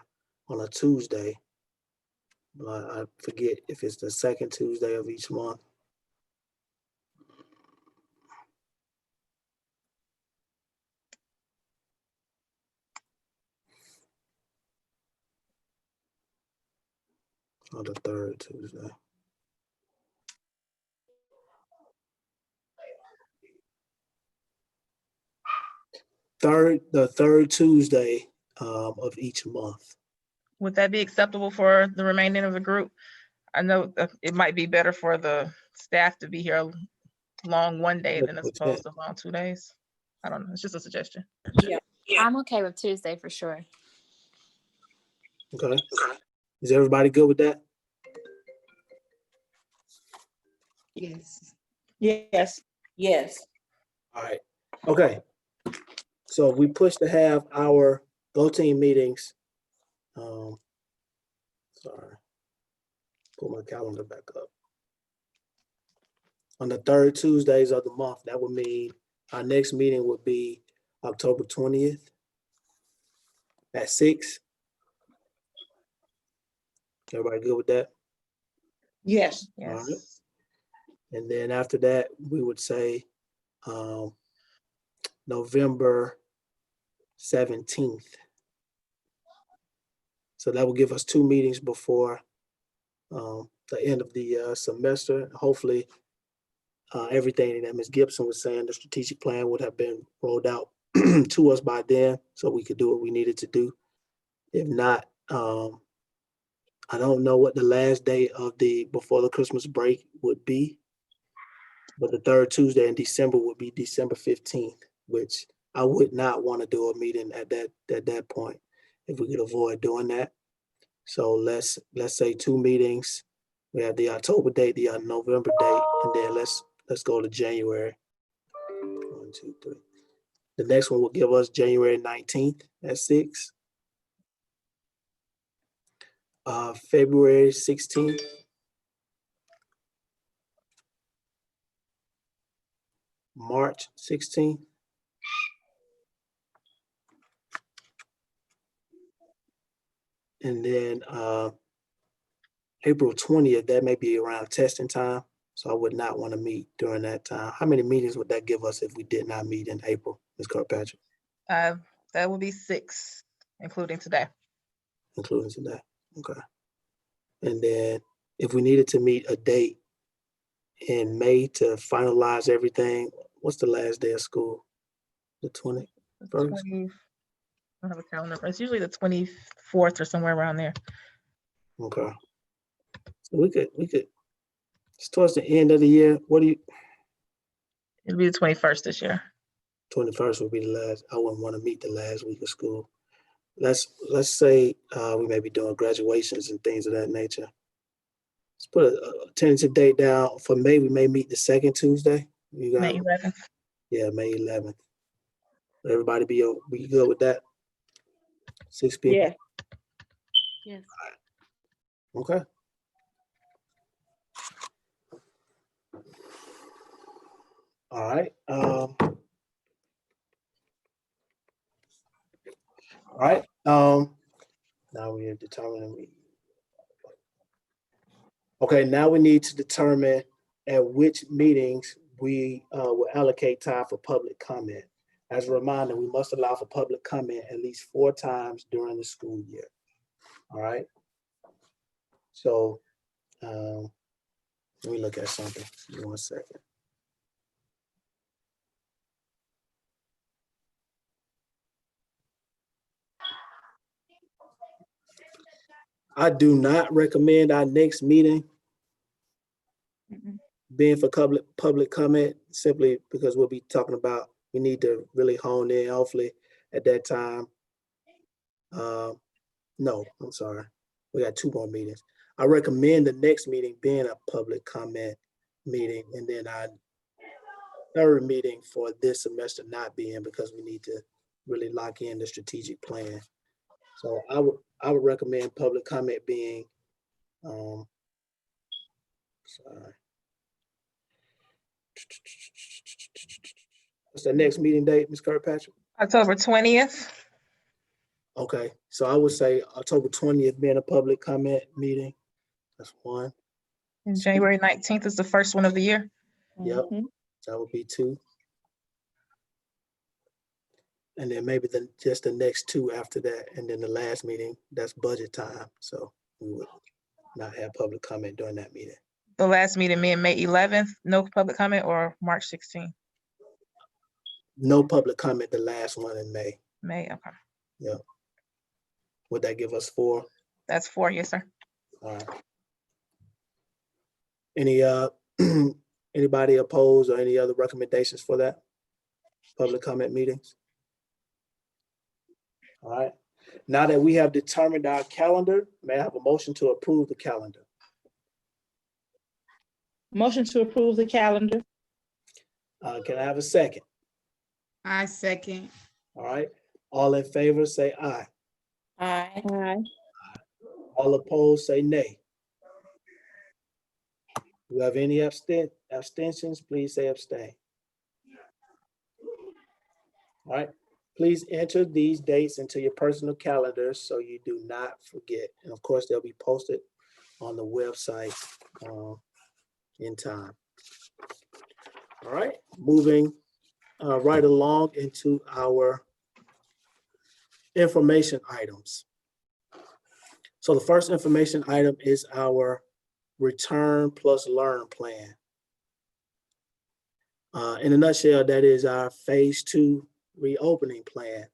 S4: on a Tuesday. I forget if it's the second Tuesday of each month. Or the third Tuesday. The third Tuesday of each month.
S1: Would that be acceptable for the remaining of the group? I know it might be better for the staff to be here long one day than as opposed to long 2 days. I don't know. It's just a suggestion.
S7: I'm okay with Tuesday for sure.
S4: Okay. Is everybody good with that?
S5: Yes.
S2: Yes.
S6: Yes.
S4: All right. Okay. So we push to have our Go Team meetings. Sorry. Pull my calendar back up. On the third Tuesdays of the month, that would mean our next meeting would be October 20th at 6. Everybody good with that?
S2: Yes.
S4: All right.
S1: Yes.
S4: And then after that, we would say November 17th. So that will give us 2 meetings before the end of the semester. Hopefully, everything that Ms. Gibson was saying, the strategic plan would have been rolled out to us by then, so we could do what we needed to do. If not, I don't know what the last day of before the Christmas break would be, but the third Tuesday in December would be December 15th, which I would not want to do a meeting at that point if we could avoid doing that. So let's say 2 meetings. We have the October date, the November date, and then let's go to January. 1, 2, 3. The next one will give us January 19th at 6. February 16th. March 16th. And then April 20th, that may be around testing time. So I would not want to meet during that time. How many meetings would that give us if we did not meet in April, Ms. Kirkpatrick?
S1: That would be 6, including today.
S4: Including today, okay. And then if we needed to meet a date in May to finalize everything, what's the last day of school? The 21st?
S1: I don't have a calendar, but it's usually the 24th or somewhere around there.
S4: Okay. So we could, it's towards the end of the year.
S1: It'll be the 21st this year.
S4: 21st would be the last. I wouldn't want to meet the last week of school. Let's say we may be doing graduations and things of that nature. Let's put a tentative date down for May. We may meet the second Tuesday. You got
S1: May 11th.
S4: Yeah, May 11th. Everybody be good with that? 6 people?
S2: Yeah.
S8: Yes.
S4: Okay. All right. All right. Now we are determining. Okay, now we need to determine at which meetings we will allocate time for public comment. As a reminder, we must allow for public comment at least 4 times during the school year. All right. So let me look at something. Give me 1 second. I do not recommend our next meeting being for public comment, simply because we'll be talking about, we need to really hone in, hopefully at that time. No, I'm sorry. We got 2 more meetings. I recommend the next meeting being a public comment meeting, and then our 3rd meeting for this semester not being, because we need to really lock in the strategic plan. So I would recommend public comment being, sorry. What's the next meeting date, Ms. Kirkpatrick?
S1: October 20th.
S4: Okay, so I would say October 20th being a public comment meeting. That's 1.
S1: And January 19th is the first one of the year.
S4: Yep, that would be 2. And then maybe just the next 2 after that. And then the last meeting, that's budget time. So we would not have public comment during that meeting.
S1: The last meeting being May 11th, no public comment, or March 16th?
S4: No public comment, the last one in May.
S1: May, okay.
S4: Yep. Would that give us 4?
S1: That's 4, yes, sir.
S4: All right. Any anybody opposed or any other recommendations for that? Public comment meetings? All right. Now that we have determined our calendar, may I have a motion to approve the calendar?
S2: Motion to approve the calendar.
S4: Can I have a second?
S5: I second.
S4: All right. All in favor, say aye.
S6: Aye.
S2: Aye.
S4: All opposed, say nay. Do you have any abstentions? Please say abstain. All right. Please enter these dates into your personal calendars so you do not forget. And of course, they'll be posted on the website in time. All right, moving right along into our information items. So the first information item is our Return Plus Learn plan. In a nutshell, that is our phase 2 reopening plan.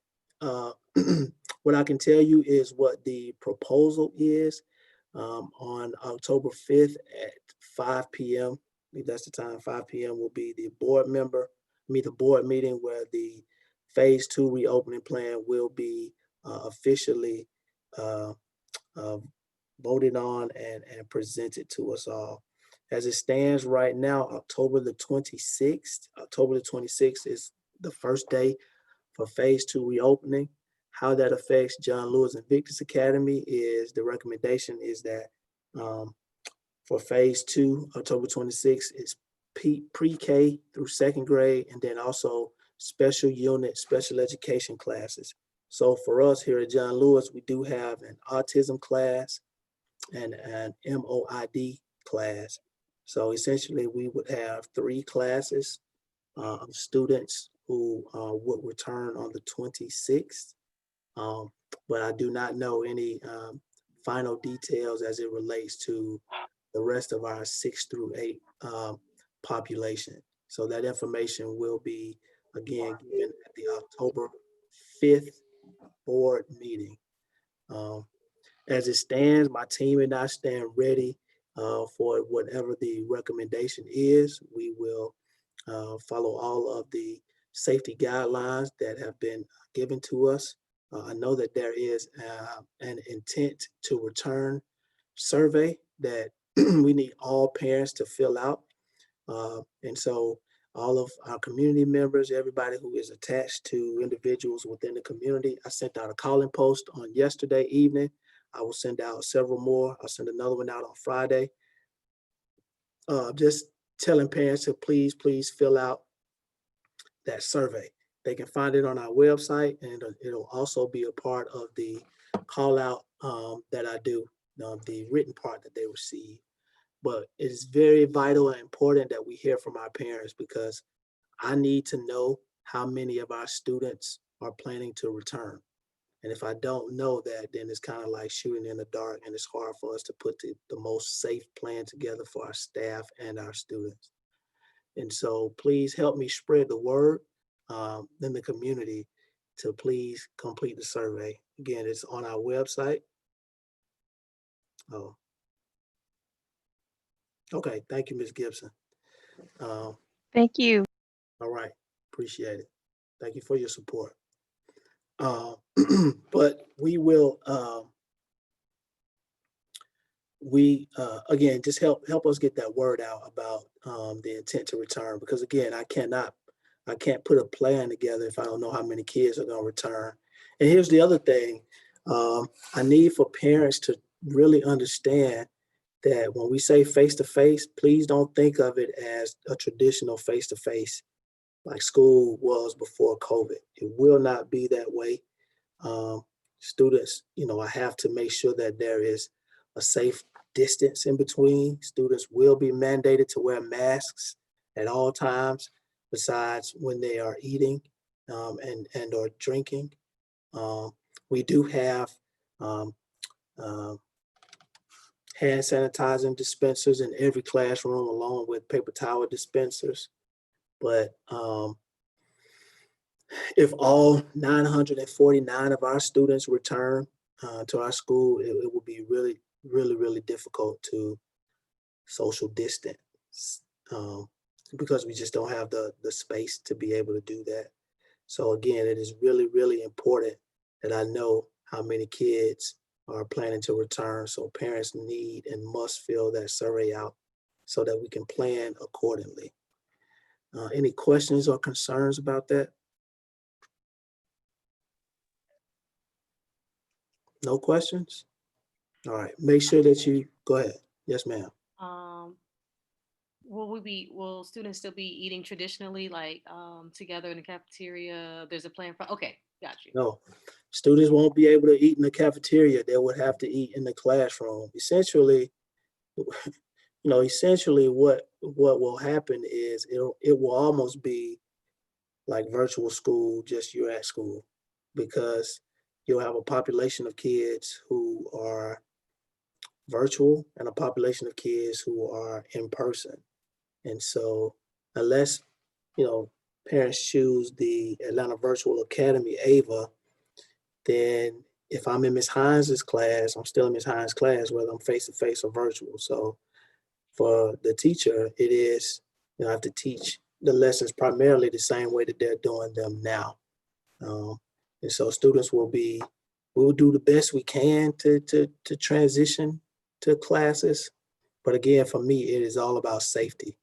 S4: What I can tell you is what the proposal is on October 5th at 5 p.m. I believe that's the time. 5 p.m. will be the board meeting where the phase 2 reopening plan will be officially voted on and presented to us all. As it stands right now, October the 26th is the first day for phase 2 reopening. How that affects John Lewis Invictus Academy is the recommendation is that for phase 2, October 26th is pre-K through 2nd grade, and then also special unit, special education classes. So for us here at John Lewis, we do have an autism class and an MOID class. So essentially we would have 3 classes of students who would return on the 26th. But I do not know any final details as it relates to the rest of our 6 through 8 population. So that information will be, again, given at the October 5th board meeting. As it stands, my team and I stand ready for whatever the recommendation is. We will follow all of the safety guidelines that have been given to us. I know that there is an intent to return survey that we need all parents to fill out. And so all of our community members, everybody who is attached to individuals within the community, I sent out a calling post on yesterday evening. I will send out several more. I'll send another one out on Friday. Just telling parents to please fill out that survey. They can find it on our website, and it'll also be a part of the call out that I do, the written part that they receive. But it is very vital and important that we hear from our parents, because I need to know how many of our students are planning to return. And if I don't know that, then it's kind of like shooting in the dark, and it's hard for us to put the most safe plan together for our staff and our students. And so please help me spread the word in the community to please complete the survey. Again, it's on our website. Oh. Okay, thank you, Ms. Gibson.
S9: Thank you.
S4: All right, appreciate it. Thank you for your support. But we will, again, just help us get that word out about the intent to return, because again, I can't put a plan together if I don't know how many kids are gonna return. And here's the other thing, I need for parents to really understand that when we say face-to-face, please don't think of it as a traditional face-to-face like school was before COVID. It will not be that way. Students, I have to make sure that there is a safe distance in between. Students will be mandated to wear masks at all times, besides when they are eating and or drinking. We do have hand sanitizing dispensers in every classroom, along with paper towel dispensers. But if all 949 of our students return to our school, it will be really, really, really difficult to social distance because we just don't have the space to be able to do that. So again, it is really, really important that I know how many kids are planning to return. So parents need and must fill that survey out so that we can plan accordingly. Any questions or concerns about that? No questions? All right, make sure that you, go ahead. Yes, ma'am.
S8: Will students still be eating traditionally, like together in the cafeteria? There's a plan for, okay, got you.
S4: No, students won't be able to eat in the cafeteria. They would have to eat in the classroom. Essentially, what will happen is it will almost be like virtual school, just you're at school, because you'll have a population of kids who are virtual and a population of kids who are in person. And so unless, parents choose the Atlanta Virtual Academy, AVA, then if I'm in Ms. Hines' class, I'm still in Ms. Hines' class, whether I'm face-to-face or virtual. So for the teacher, it is, I have to teach the lessons primarily the same way that they're doing them now. And so students we will do the best we can to transition to classes. But again, for me, it is all about safety.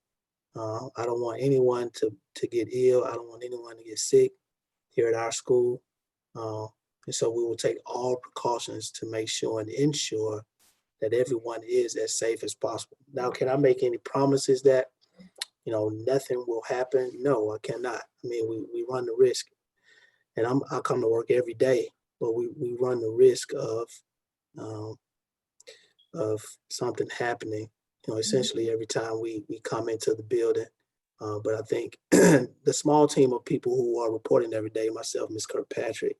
S4: I don't want anyone to get ill. I don't want anyone to get sick here at our school. And so we will take all precautions to make sure and ensure that everyone is as safe as possible. Now, can I make any promises that, nothing will happen? No, I cannot. I mean, we run the risk. And I come to work every day, but we run the risk of something happening, essentially every time we come into the building. But I think the small team of people who are reporting every day, myself, Ms. Kirkpatrick,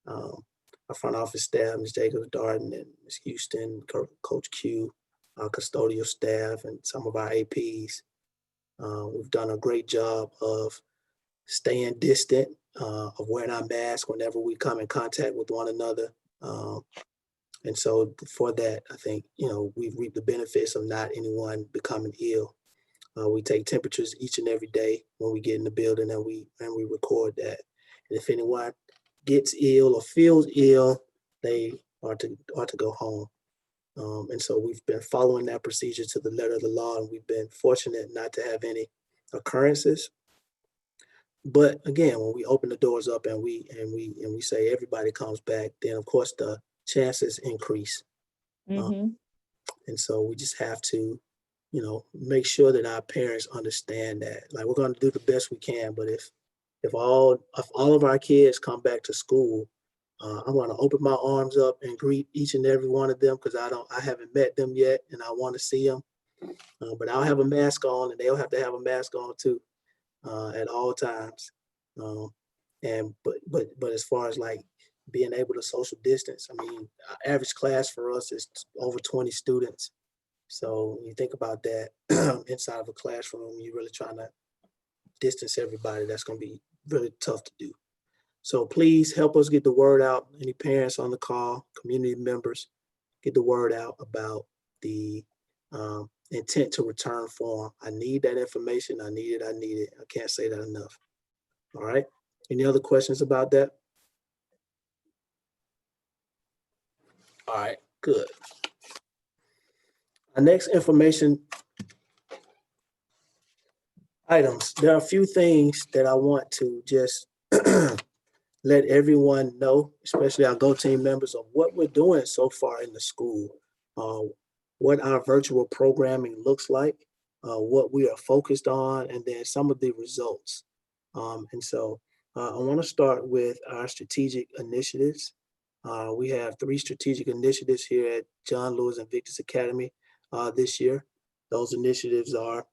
S4: our front office staff, Ms. Jacobs Darden and Ms. Houston, Coach Q, our custodial staff, and some of our APs, we've done a great job of staying distant, of wearing our mask whenever we come in contact with one another. And so for that, I think, we've reaped the benefits of not anyone becoming ill. We take temperatures each and every day when we get in the building, and we record that. And if anyone gets ill or feels ill, they are to go home. And so we've been following that procedure to the letter of the law, and we've been fortunate not to have any occurrences. But again, when we open the doors up and we say everybody comes back, then of course the chances increase.
S2: Mm-hmm.
S4: And so we just have to, make sure that our parents understand that. Like, we're going to do the best we can, but if if all of our kids come back to school, I'm going to open my arms up and greet each and every one of them because I haven't met them yet and I want to see them. But I'll have a mask on and they'll have to have a mask on too at all times. But as far as like being able to social distance, I mean, our average class for us is over 20 students. So you think about that inside of a classroom, you're really trying to distance everybody. That's going to be really tough to do. So please help us get the word out. Any parents on the call, community members, get the word out about the intent to return form. I need that information. I need it. I can't say that enough. All right. Any other questions about that? All right, good. Our next information items. There are a few things that I want to just let everyone know, especially our Go Team members, of what we're doing so far in the school, what our virtual programming looks like, what we are focused on, and then some of the results. And so I want to start with our strategic initiatives. We have 3 strategic initiatives here at John Lewis Invictus Academy this year. Those initiatives are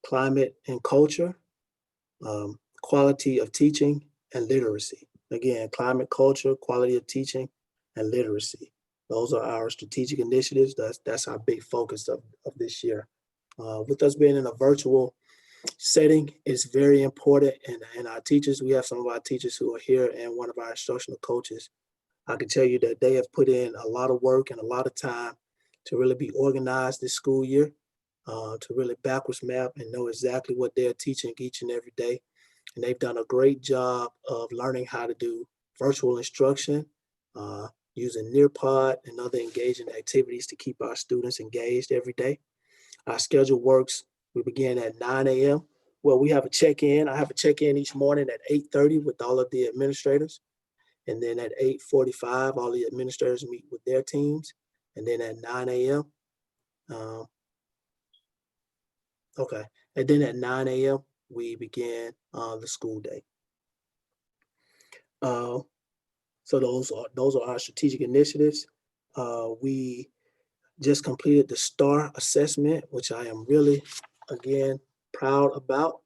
S4: climate and culture, quality of teaching, and literacy. Again, climate, culture, quality of teaching, and literacy. Those are our strategic initiatives. That's our big focus of this year. With us being in a virtual setting, it's very important. And our teachers, we have some of our teachers who are here and one of our instructional coaches. I can tell you that they have put in a lot of work and a lot of time to really be organized this school year, to really backwards map and know exactly what they're teaching each and every day. And they've done a great job of learning how to do virtual instruction, using Nearpod and other engaging activities to keep our students engaged every day. Our schedule works. We begin at 9 a.m. Well, we have a check-in. I have a check-in each morning at 8:30 with all of the administrators. And then at 8:45, all the administrators meet with their teams. And then at 9 a.m., okay. And then at 9 a.m., we begin the school day. So those are our strategic initiatives. We just completed the STAR assessment, which I am really, again, proud about.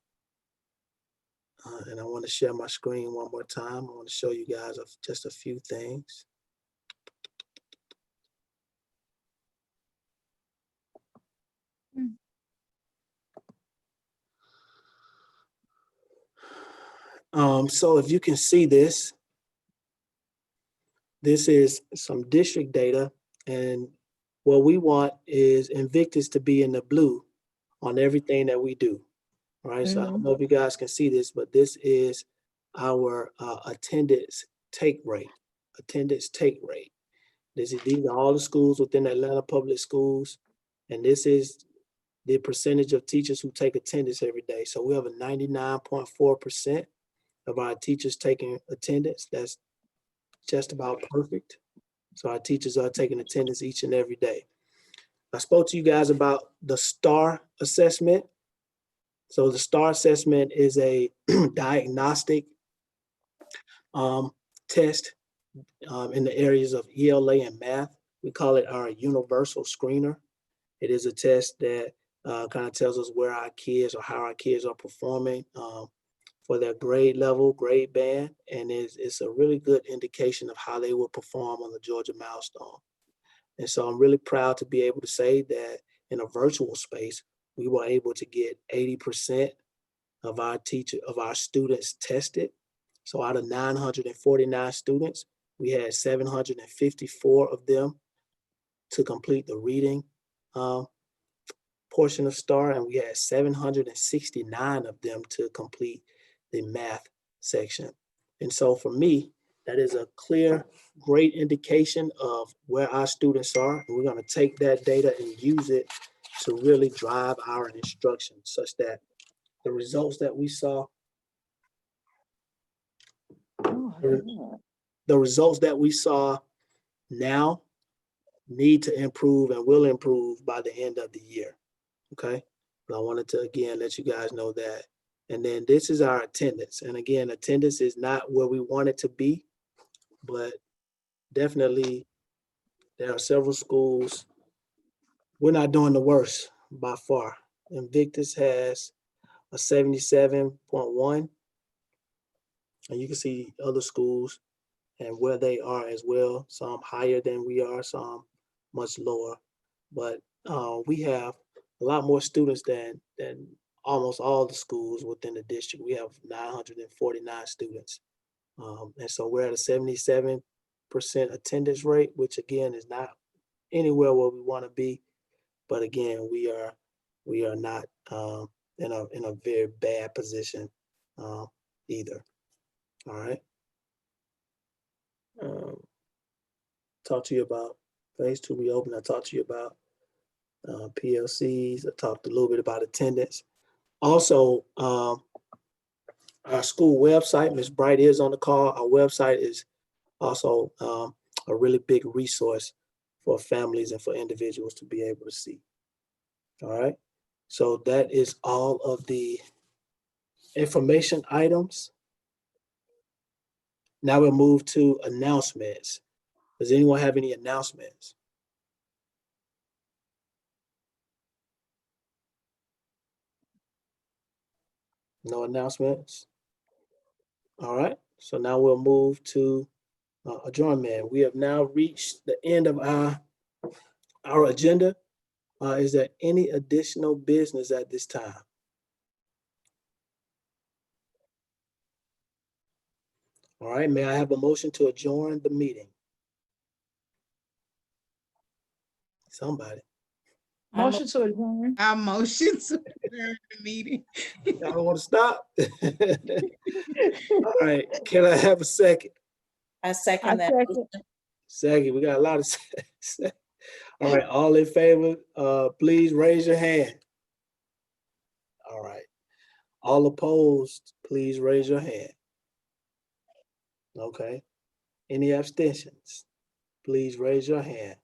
S4: And I want to share my screen one more time. I want to show you guys just a few things. So if you can see this, this is some district data, and what we want is Invictus to be in the blue on everything that we do. All right, so I don't know if you guys can see this, but this is our attendance take rate. These are all the schools within Atlanta Public Schools, and this is the percentage of teachers who take attendance every day. So we have a 99.4% of our teachers taking attendance. That's just about perfect. So our teachers are taking attendance each and every day. I spoke to you guys about the STAR assessment. So the STAR assessment is a diagnostic test in the areas of ELA and math. We call it our universal screener. It is a test that kind of tells us where our kids or how our kids are performing for their grade level, grade band, and it's a really good indication of how they will perform on the Georgia Milestone. And so I'm really proud to be able to say that in a virtual space, we were able to get 80% of our students tested. So out of 949 students, we had 754 of them to complete the reading portion of STAR, and we had 769 of them to complete the math section. And so for me, that is a clear, great indication of where our students are. And we're going to take that data and use it to really drive our instruction such that the results that we saw, the results that we saw now need to improve and will improve by the end of the year. Okay. But I wanted to, again, let you guys know that And then this is our attendance. And again, attendance is not where we want it to be, but definitely there are several schools. We're not doing the worst by far. Invictus has a 77.1. And you can see other schools and where they are as well. Some higher than we are, some much lower. But we have a lot more students than almost all the schools within the district. We have 949 students. And so we're at a 77% attendance rate, which again is not anywhere where we want to be. But again, we are not in a very bad position either. All right. Talk to you about phase 2 reopen. I talked to you about PLCs. I talked a little bit about attendance. Also, our school website, Ms. Bright is on the call. Our website is also a really big resource for families and for individuals to be able to see. All right. So that is all of the information items. Now we'll move to announcements. Does anyone have any announcements? No announcements? All right, so now we'll move to adjournment. We have now reached the end of our agenda. Is there any additional business at this time? All right, may I have a motion to adjourn the meeting? Somebody.
S2: Motion to adjourn.
S5: I motion to adjourn the meeting.
S4: Y'all don't want to stop? All right, can I have a second?
S6: I second
S2: I
S6: that.
S2: second.
S6: motion.
S4: Second, we got a lot of second. All right, all in favor, please raise your hand. All right. All opposed, please raise your hand. Okay. Any abstentions? Please raise your hand.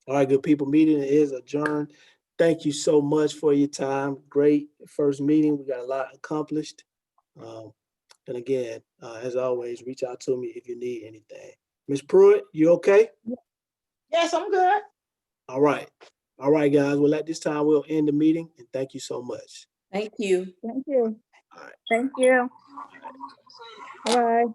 S4: All right, good people, meeting is adjourned. Thank you so much for your time. Great first meeting. We got a lot accomplished. And again, as always, reach out to me if you need anything. Ms. Pruitt, you okay?
S2: Yes, I'm good.
S4: All right. All right, guys. Well, at this time, we'll end the meeting and thank you so much.
S6: Thank you.
S2: Thank you.
S4: All right.
S10: Thank you.
S2: Bye.